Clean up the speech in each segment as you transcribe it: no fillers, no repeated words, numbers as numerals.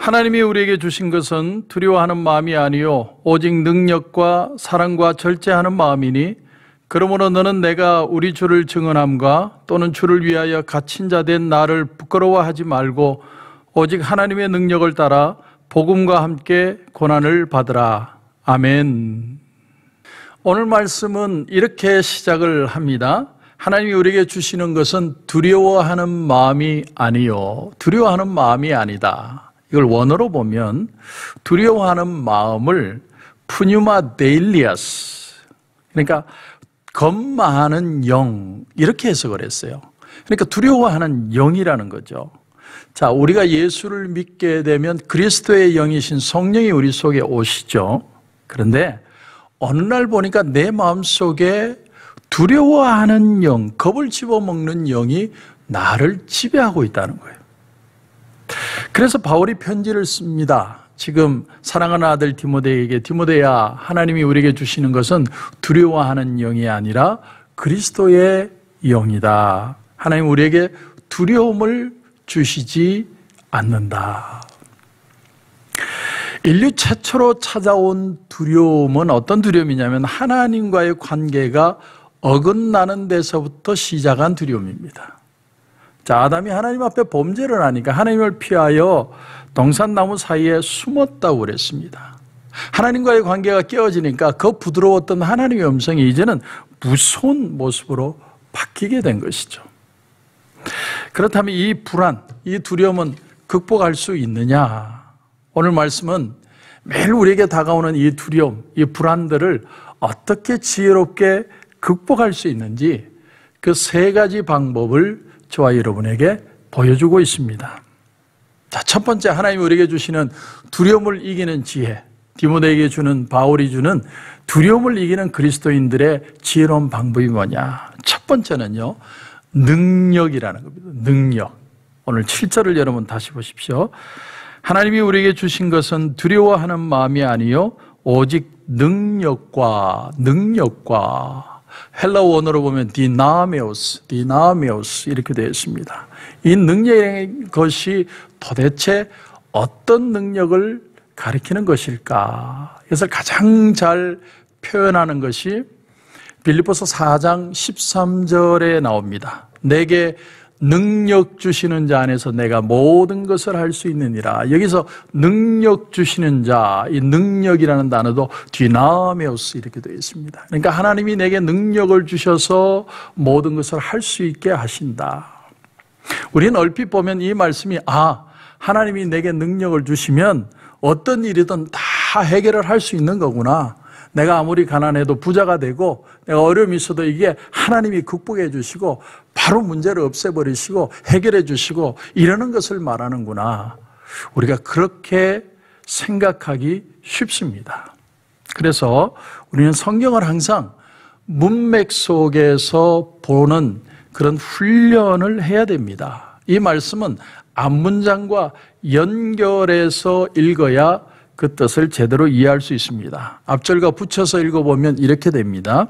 하나님이 우리에게 주신 것은 두려워하는 마음이 아니요 오직 능력과 사랑과 절제하는 마음이니 그러므로 너는 내가 우리 주를 증언함과 또는 주를 위하여 갇힌 자 된 나를 부끄러워하지 말고 오직 하나님의 능력을 따라 복음과 함께 고난을 받으라. 아멘. 오늘 말씀은 이렇게 시작을 합니다. 하나님이 우리에게 주시는 것은 두려워하는 마음이 아니요 두려워하는 마음이 아니다. 이걸 원어로 보면 두려워하는 마음을 푸뉴마 데일리아스, 그러니까 겁마하는 영, 이렇게 해석을 했어요. 그러니까 두려워하는 영이라는 거죠. 자, 우리가 예수를 믿게 되면 그리스도의 영이신 성령이 우리 속에 오시죠. 그런데 어느 날 보니까 내 마음속에 두려워하는 영, 겁을 집어먹는 영이 나를 지배하고 있다는 거예요. 그래서 바울이 편지를 씁니다. 지금 사랑하는 아들 디모데에게, 디모데야, 하나님이 우리에게 주시는 것은 두려워하는 영이 아니라 그리스도의 영이다. 하나님 우리에게 두려움을 주시지 않는다. 인류 최초로 찾아온 두려움은 어떤 두려움이냐면 하나님과의 관계가 어긋나는 데서부터 시작한 두려움입니다. 자, 아담이 하나님 앞에 범죄를 하니까 하나님을 피하여 동산나무 사이에 숨었다고 그랬습니다. 하나님과의 관계가 깨어지니까 그 부드러웠던 하나님의 음성이 이제는 무서운 모습으로 바뀌게 된 것이죠. 그렇다면 이 불안, 이 두려움은 극복할 수 있느냐? 오늘 말씀은 매일 우리에게 다가오는 이 두려움, 이 불안들을 어떻게 지혜롭게 극복할 수 있는지 그 세 가지 방법을 저와 여러분에게 보여주고 있습니다. 자, 첫 번째, 하나님이 우리에게 주시는 두려움을 이기는 지혜, 디모데에게 주는, 바울이 주는 두려움을 이기는 그리스도인들의 지혜로운 방법이 뭐냐? 첫 번째는요, 능력이라는 겁니다. 능력. 오늘 7절을 여러분 다시 보십시오. 하나님이 우리에게 주신 것은 두려워하는 마음이 아니요 오직 능력과 헬라어 원어로 보면 디나메오스 이렇게 되어 있습니다. 이 능력의 것이 도대체 어떤 능력을 가리키는 것일까? 이것을 가장 잘 표현하는 것이 빌립보서 4장 13절에 나옵니다. 내게 능력 주시는 자 안에서 내가 모든 것을 할 수 있느니라. 여기서 능력 주시는 자, 이 능력이라는 단어도 디나메오스 이렇게 되어 있습니다. 그러니까 하나님이 내게 능력을 주셔서 모든 것을 할 수 있게 하신다. 우리는 얼핏 보면 이 말씀이 하나님이 내게 능력을 주시면 어떤 일이든 다 해결을 할 수 있는 거구나. 내가 아무리 가난해도 부자가 되고 내가 어려움이 있어도 이게 하나님이 극복해 주시고 바로 문제를 없애버리시고 해결해 주시고 이러는 것을 말하는구나. 우리가 그렇게 생각하기 쉽습니다. 그래서 우리는 성경을 항상 문맥 속에서 보는 그런 훈련을 해야 됩니다. 이 말씀은 앞문장과 연결해서 읽어야 그 뜻을 제대로 이해할 수 있습니다. 앞절과 붙여서 읽어보면 이렇게 됩니다.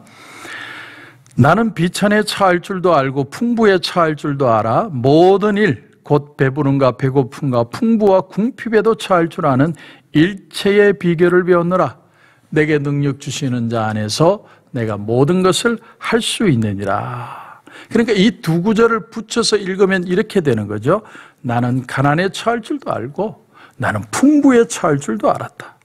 나는 비천에 처할 줄도 알고 풍부에 처할 줄도 알아. 모든 일, 곧 배부름과 배고픔과 풍부와 궁핍에도 처할 줄 아는 일체의 비결을 배웠노라. 내게 능력 주시는 자 안에서 내가 모든 것을 할 수 있느니라. 그러니까 이 두 구절을 붙여서 읽으면 이렇게 되는 거죠. 나는 가난에 처할 줄도 알고 나는 풍부에 처할 줄도 알았다.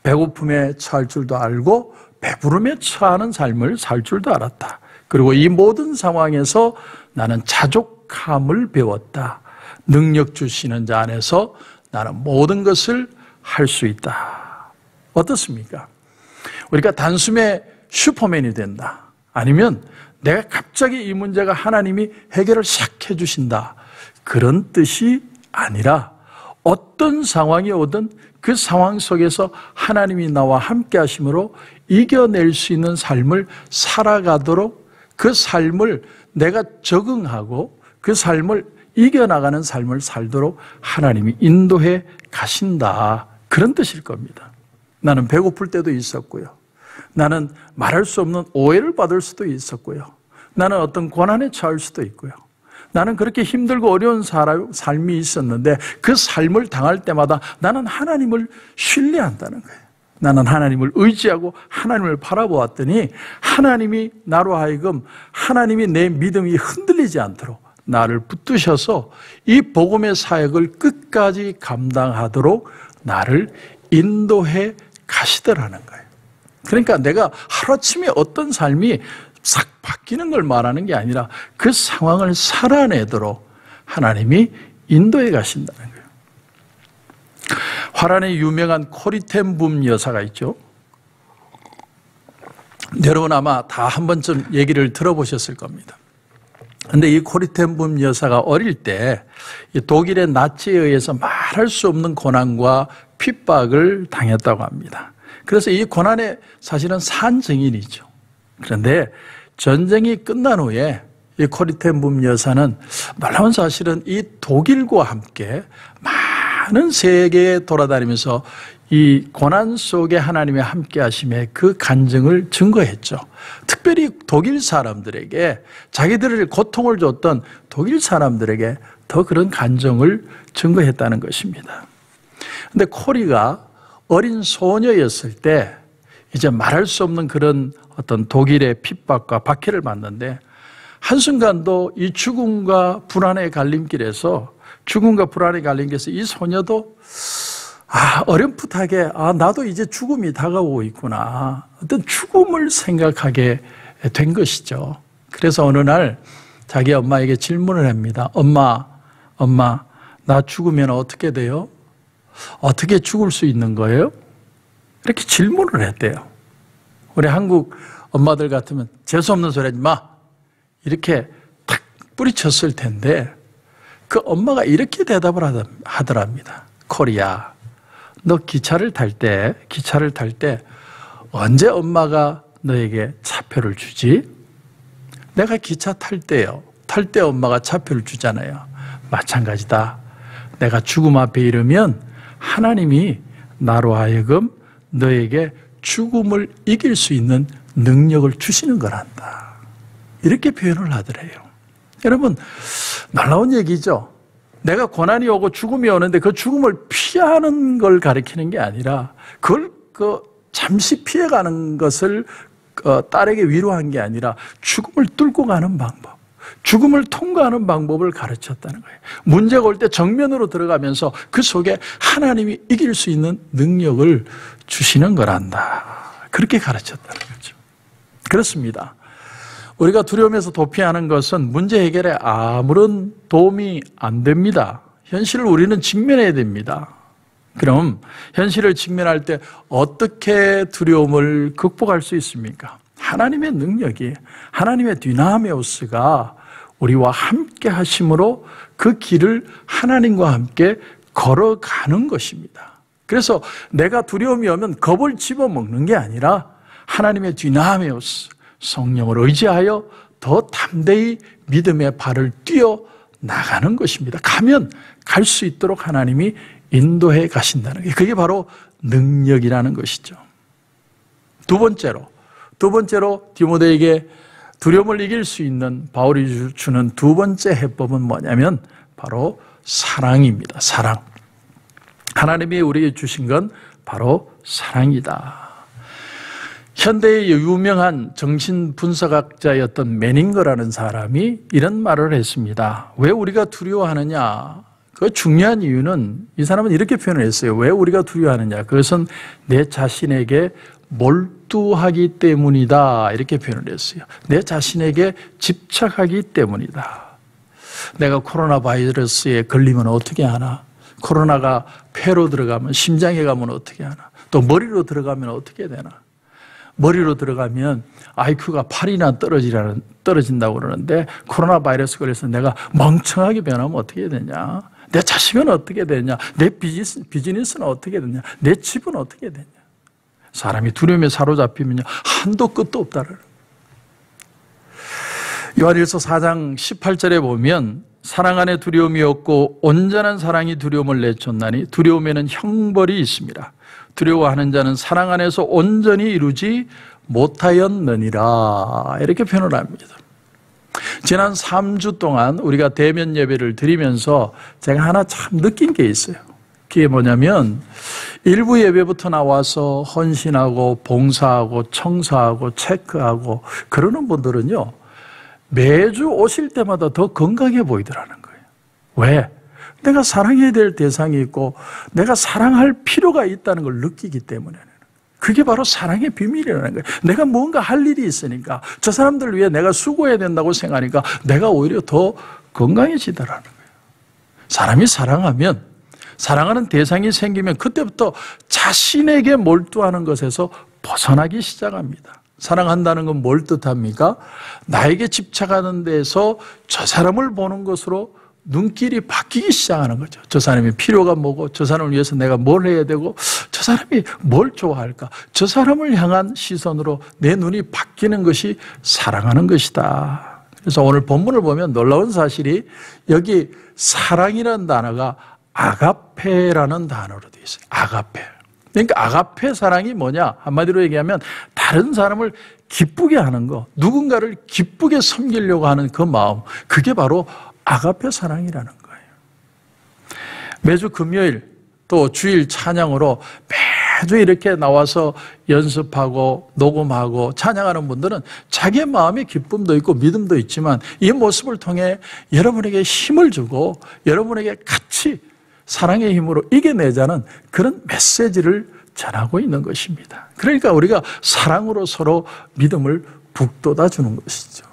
배고픔에 처할 줄도 알고 배부름에 처하는 삶을 살 줄도 알았다. 그리고 이 모든 상황에서 나는 자족함을 배웠다. 능력 주시는 자 안에서 나는 모든 것을 할 수 있다. 어떻습니까? 우리가 단숨에 슈퍼맨이 된다. 아니면 내가 갑자기 이 문제가 하나님이 해결을 시작해 주신다. 그런 뜻이 아니라 어떤 상황이 오든 그 상황 속에서 하나님이 나와 함께 하심으로 이겨낼 수 있는 삶을 살아가도록 그 삶을 내가 적응하고 그 삶을 이겨나가는 삶을 살도록 하나님이 인도해 가신다. 그런 뜻일 겁니다. 나는 배고플 때도 있었고요. 나는 말할 수 없는 오해를 받을 수도 있었고요. 나는 어떤 고난에 처할 수도 있고요. 나는 그렇게 힘들고 어려운 삶이 있었는데 그 삶을 당할 때마다 나는 하나님을 신뢰한다는 거예요. 나는 하나님을 의지하고 하나님을 바라보았더니 하나님이 나로 하여금 하나님이 내 믿음이 흔들리지 않도록 나를 붙드셔서 이 복음의 사역을 끝까지 감당하도록 나를 인도해 가시더라는 거예요. 그러니까 내가 하루아침에 어떤 삶이 싹 바뀌는 걸 말하는 게 아니라 그 상황을 살아내도록 하나님이 인도해 가신다는 거예요. 화란의 유명한 코리텐붐 여사가 있죠. 여러분 아마 다 한 번쯤 얘기를 들어보셨을 겁니다. 그런데 이 코리텐붐 여사가 어릴 때 독일의 나치에 의해서 말할 수 없는 고난과 핍박을 당했다고 합니다. 그래서 이 고난의 사실은 산증인이죠. 그런데 전쟁이 끝난 후에 이 코리텐붐 여사는 놀라운 사실은 이 독일과 함께 많은 세계에 돌아다니면서 이 고난 속에 하나님의 함께 하심의 그 간증을 증거했죠. 특별히 독일 사람들에게 자기들을 고통을 줬던 독일 사람들에게 더 그런 간증을 증거했다는 것입니다. 그런데 코리가 어린 소녀였을 때 이제 말할 수 없는 그런 어떤 독일의 핍박과 박해를 받는데 한순간도 이 죽음과 불안의 갈림길에서 이 소녀도 어렴풋하게 나도 이제 죽음이 다가오고 있구나. 어떤 죽음을 생각하게 된 것이죠. 그래서 어느 날 자기 엄마에게 질문을 합니다. 엄마, 나 죽으면 어떻게 돼요? 어떻게 죽을 수 있는 거예요? 이렇게 질문을 했대요. 우리 한국 엄마들 같으면 재수없는 소리 하지 마. 이렇게 탁 뿌리쳤을 텐데 그 엄마가 이렇게 대답을 하더랍니다. 코리야, 너 기차를 탈 때 언제 엄마가 너에게 차표를 주지? 내가 기차 탈 때 엄마가 차표를 주잖아요. 마찬가지다. 내가 죽음 앞에 이르면 하나님이 나로 하여금 너에게 죽음을 이길 수 있는 능력을 주시는 거란다. 이렇게 표현을 하더래요. 여러분, 놀라운 얘기죠. 내가 고난이 오고 죽음이 오는데 그 죽음을 피하는 걸 가리키는 게 아니라 그걸 잠시 피해가는 것을 딸에게 위로한 게 아니라 죽음을 뚫고 가는 방법, 죽음을 통과하는 방법을 가르쳤다는 거예요. 문제가 올 때 정면으로 들어가면서 그 속에 하나님이 이길 수 있는 능력을 주시는 거란다. 그렇게 가르쳤다는 거죠. 그렇습니다. 우리가 두려움에서 도피하는 것은 문제 해결에 아무런 도움이 안 됩니다. 현실을 우리는 직면해야 됩니다. 그럼 현실을 직면할 때 어떻게 두려움을 극복할 수 있습니까? 하나님의 능력이, 하나님의 디나미오스가 우리와 함께 하심으로 그 길을 하나님과 함께 걸어가는 것입니다. 그래서 내가 두려움이 오면 겁을 집어먹는 게 아니라 하나님의 디나미오스, 성령을 의지하여 더 담대히 믿음의 발을 뛰어 나가는 것입니다. 가면 갈 수 있도록 하나님이 인도해 가신다는 게, 그게 바로 능력이라는 것이죠. 두 번째로 디모데에게 두려움을 이길 수 있는 바울이 주는 두 번째 해법은 뭐냐면 바로 사랑입니다. 사랑. 하나님이 우리에게 주신 건 바로 사랑이다. 현대의 유명한 정신분석학자였던 메닝거라는 사람이 이런 말을 했습니다. 왜 우리가 두려워하느냐? 그 중요한 이유는, 이 사람은 이렇게 표현을 했어요. 왜 우리가 두려워하느냐? 그것은 내 자신에게 몰두하기 때문이다. 이렇게 표현을 했어요. 내 자신에게 집착하기 때문이다. 내가 코로나 바이러스에 걸리면 어떻게 하나? 코로나가 폐로 들어가면, 심장에 가면 어떻게 하나? 또 머리로 들어가면 어떻게 되나? 머리로 들어가면 IQ가 8이나 떨어진다고 그러는데 코로나 바이러스 걸려서 내가 멍청하게 변하면 어떻게 되냐? 내 자식은 어떻게 되냐? 내 비즈니스는 어떻게 되냐? 내 집은 어떻게 되냐? 사람이 두려움에 사로잡히면요, 한도 끝도 없다는. 요한일서 4장 18절에 보면 사랑 안에 두려움이 없고 온전한 사랑이 두려움을 내쫓나니 두려움에는 형벌이 있습니다. 두려워하는 자는 사랑 안에서 온전히 이루지 못하였느니라. 이렇게 표현을 합니다. 지난 3주 동안 우리가 대면 예배를 드리면서 제가 하나 참 느낀 게 있어요. 그게 뭐냐면 일부 예배부터 나와서 헌신하고 봉사하고 청소하고 체크하고 그러는 분들은요, 매주 오실 때마다 더 건강해 보이더라는 거예요. 왜? 내가 사랑해야 될 대상이 있고 내가 사랑할 필요가 있다는 걸 느끼기 때문에. 그게 바로 사랑의 비밀이라는 거예요. 내가 뭔가 할 일이 있으니까, 저 사람들 위해 내가 수고해야 된다고 생각하니까 내가 오히려 더 건강해지더라는 거예요. 사람이 사랑하면, 사랑하는 대상이 생기면 그때부터 자신에게 몰두하는 것에서 벗어나기 시작합니다. 사랑한다는 건 뭘 뜻합니까? 나에게 집착하는 데서 저 사람을 보는 것으로 눈길이 바뀌기 시작하는 거죠. 저 사람이 필요가 뭐고, 저 사람을 위해서 내가 뭘 해야 되고, 저 사람이 뭘 좋아할까? 저 사람을 향한 시선으로 내 눈이 바뀌는 것이 사랑하는 것이다. 그래서 오늘 본문을 보면 놀라운 사실이, 여기 사랑이라는 단어가 아가페라는 단어로 되어 있어요. 아가페. 그러니까 아가페 사랑이 뭐냐? 한마디로 얘기하면 다른 사람을 기쁘게 하는 거, 누군가를 기쁘게 섬기려고 하는 그 마음, 그게 바로 아가페 사랑이라는 거예요. 매주 금요일 또 주일 찬양으로 매주 이렇게 나와서 연습하고 녹음하고 찬양하는 분들은 자기의 마음의 기쁨도 있고 믿음도 있지만 이 모습을 통해 여러분에게 힘을 주고 여러분에게 같이 사랑의 힘으로 이겨내자는 그런 메시지를 전하고 있는 것입니다. 그러니까 우리가 사랑으로 서로 믿음을 북돋아 주는 것이죠.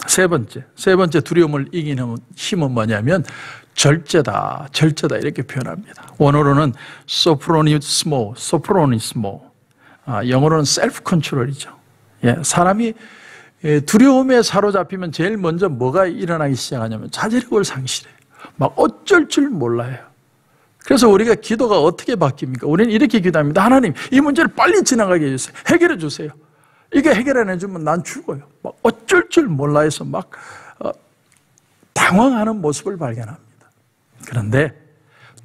세 번째 두려움을 이기는 힘은 뭐냐면 절제다 이렇게 표현합니다. 원어로는 소프로니스모, 영어로는 셀프 컨트롤이죠. 사람이 두려움에 사로잡히면 제일 먼저 뭐가 일어나기 시작하냐면 자제력을 상실해요. 막 어쩔 줄 몰라요. 그래서 우리가 기도가 어떻게 바뀝니까? 우리는 이렇게 기도합니다. 하나님, 이 문제를 빨리 지나가게 해주세요. 해결해 주세요. 이게 해결 안 해주면 난 죽어요. 막 어쩔 줄 몰라 해서 막 당황하는 모습을 발견합니다. 그런데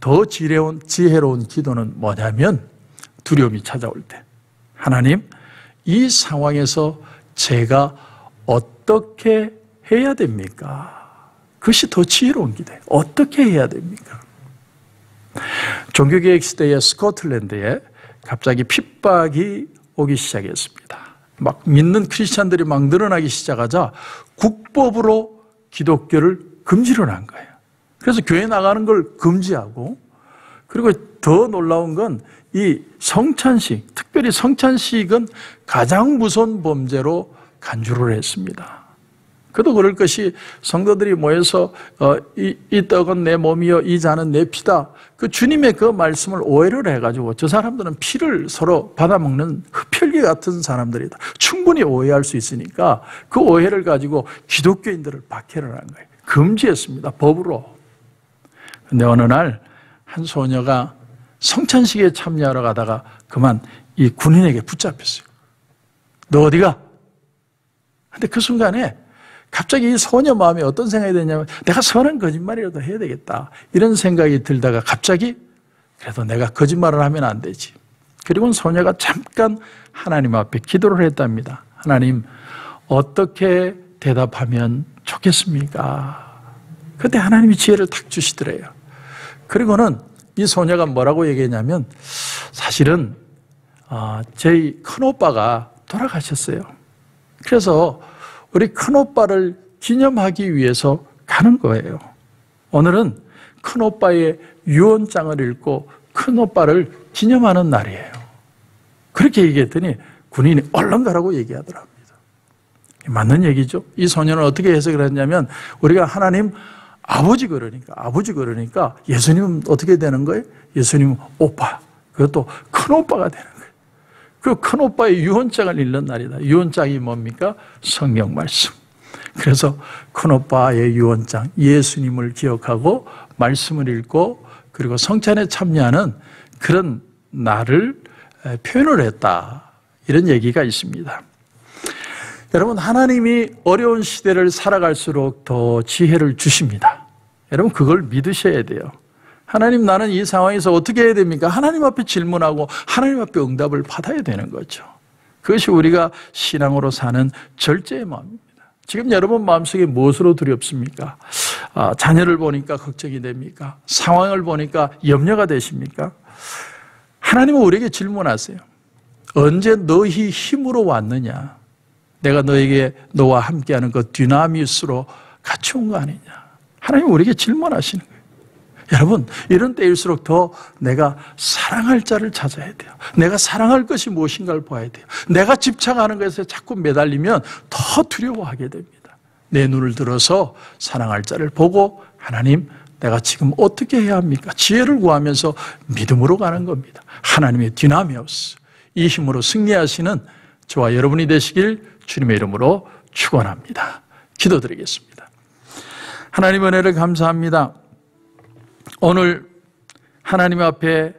더 지혜로운 기도는 뭐냐면 두려움이 찾아올 때, 하나님, 이 상황에서 제가 어떻게 해야 됩니까? 그것이 더 지혜로운 기도예요. 어떻게 해야 됩니까? 종교개혁 시대의 스코틀랜드에 갑자기 핍박이 오기 시작했습니다. 막 믿는 크리스찬들이 막 늘어나기 시작하자 국법으로 기독교를 금지를 한 거예요. 그래서 교회 나가는 걸 금지하고, 그리고 더 놀라운 건 이 성찬식, 특별히 성찬식은 가장 무서운 범죄로 간주를 했습니다. 그도 그럴 것이 성도들이 모여서 이 떡은 내 몸이요 이 잔은 내 피다, 그 주님의 그 말씀을 오해를 해가지고 저 사람들은 피를 서로 받아먹는 흡혈귀 같은 사람들이다, 충분히 오해할 수 있으니까 그 오해를 가지고 기독교인들을 박해를 한 거예요. 금지했습니다, 법으로. 근데 어느 날 한 소녀가 성찬식에 참여하러 가다가 그만 이 군인에게 붙잡혔어요. 너 어디가? 근데 그 순간에 갑자기 이 소녀 마음에 어떤 생각이 드냐면 내가 선한 거짓말이라도 해야 되겠다, 이런 생각이 들다가 갑자기 그래도 내가 거짓말을 하면 안 되지. 그리고 소녀가 잠깐 하나님 앞에 기도를 했답니다. 하나님, 어떻게 대답하면 좋겠습니까? 그때 하나님이 지혜를 탁 주시더래요. 그리고는 이 소녀가 뭐라고 얘기했냐면, 사실은 저희 큰오빠가 돌아가셨어요. 그래서 우리 큰오빠를 기념하기 위해서 가는 거예요. 오늘은 큰오빠의 유언장을 읽고 큰오빠를 기념하는 날이에요. 그렇게 얘기했더니 군인이 얼른 가라고 얘기하더랍니다. 맞는 얘기죠. 이 소녀는 어떻게 해석을 했냐면, 우리가 하나님 아버지 그러니까 예수님은 어떻게 되는 거예요? 예수님은 오빠, 그것도 큰오빠가 되는 거예요. 그 큰오빠의 유언장을 읽는 날이다. 유언장이 뭡니까? 성경 말씀. 그래서 큰오빠의 유언장, 예수님을 기억하고 말씀을 읽고 그리고 성찬에 참여하는 그런 날을 표현을 했다, 이런 얘기가 있습니다. 여러분, 하나님이 어려운 시대를 살아갈수록 더 지혜를 주십니다. 여러분, 그걸 믿으셔야 돼요. 하나님, 나는 이 상황에서 어떻게 해야 됩니까? 하나님 앞에 질문하고 하나님 앞에 응답을 받아야 되는 거죠. 그것이 우리가 신앙으로 사는 절제의 마음입니다. 지금 여러분 마음속에 무엇으로 두렵습니까? 자녀를 보니까 걱정이 됩니까? 상황을 보니까 염려가 되십니까? 하나님은 우리에게 질문하세요. 언제 너희 힘으로 왔느냐? 내가 너에게 너와 함께하는 그 dynamit으로 같이 온 거 아니냐? 하나님은 우리에게 질문하시는 거예요. 여러분, 이런 때일수록 더 내가 사랑할 자를 찾아야 돼요. 내가 사랑할 것이 무엇인가를 봐야 돼요. 내가 집착하는 것에 자꾸 매달리면 더 두려워하게 됩니다. 내 눈을 들어서 사랑할 자를 보고 하나님, 내가 지금 어떻게 해야 합니까? 지혜를 구하면서 믿음으로 가는 겁니다. 하나님의 dynamis, 이 힘으로 승리하시는 저와 여러분이 되시길 주님의 이름으로 축원합니다. 기도드리겠습니다. 하나님 은혜를 감사합니다. 오늘 하나님 앞에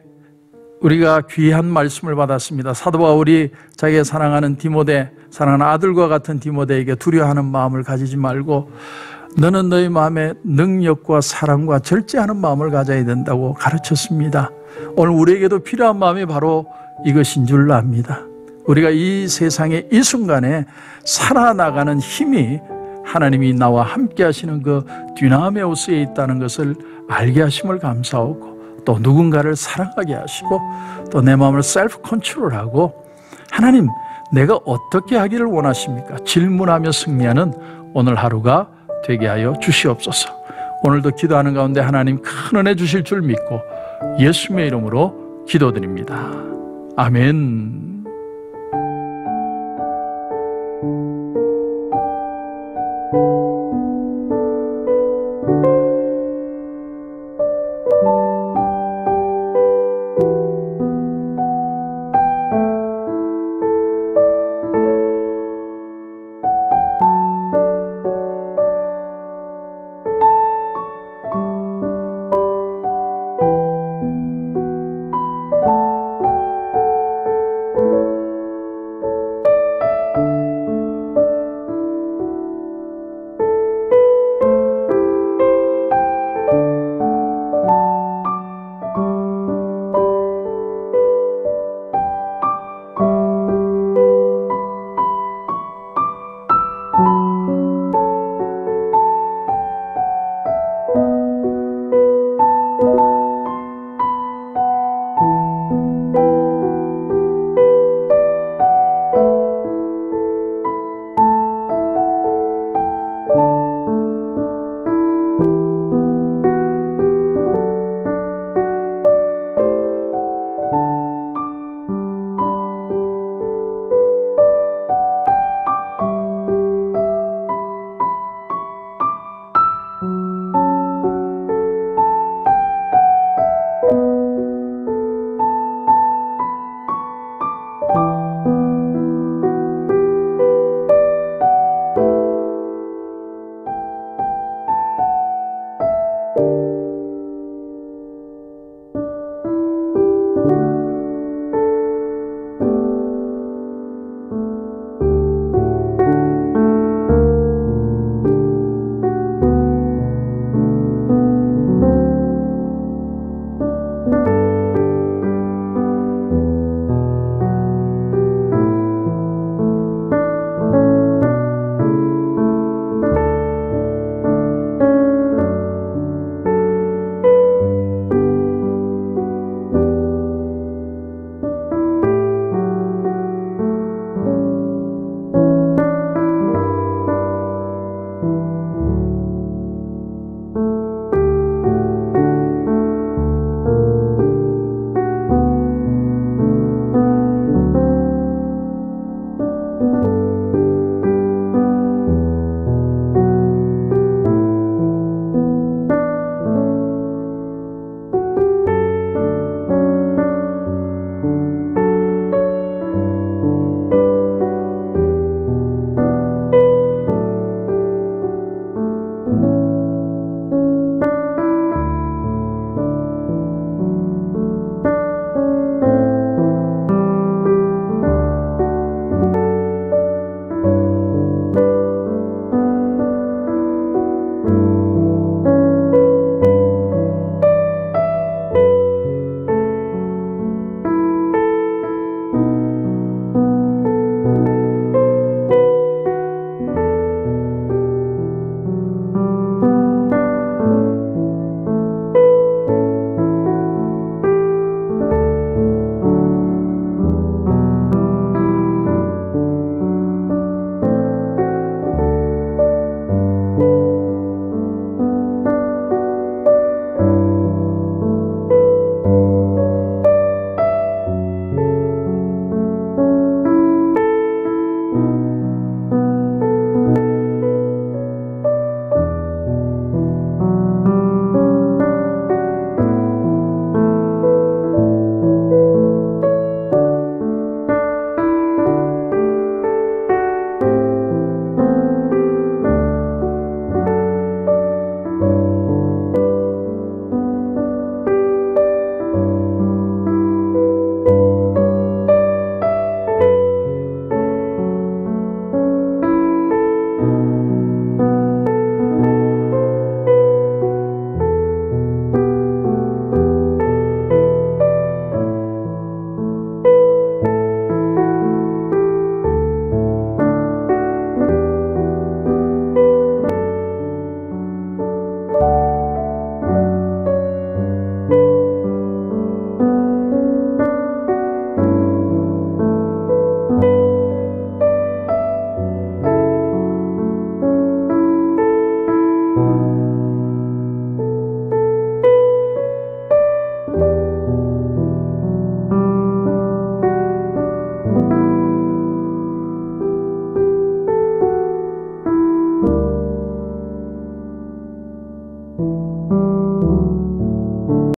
우리가 귀한 말씀을 받았습니다. 사도 바울이 자기가 사랑하는 디모데, 사랑하는 아들과 같은 디모데에게 두려워하는 마음을 가지지 말고 너는 너희 마음에 능력과 사랑과 절제하는 마음을 가져야 된다고 가르쳤습니다. 오늘 우리에게도 필요한 마음이 바로 이것인 줄 압니다. 우리가 이 세상의 이 순간에 살아나가는 힘이 하나님이 나와 함께 하시는 그 dynamit에 있다는 것을 알게 하심을 감사하고 또 누군가를 사랑하게 하시고 또 내 마음을 셀프 컨트롤하고 하나님, 내가 어떻게 하기를 원하십니까? 질문하며 승리하는 오늘 하루가 되게 하여 주시옵소서. 오늘도 기도하는 가운데 하나님 큰 은혜 주실 줄 믿고 예수님의 이름으로 기도드립니다. 아멘.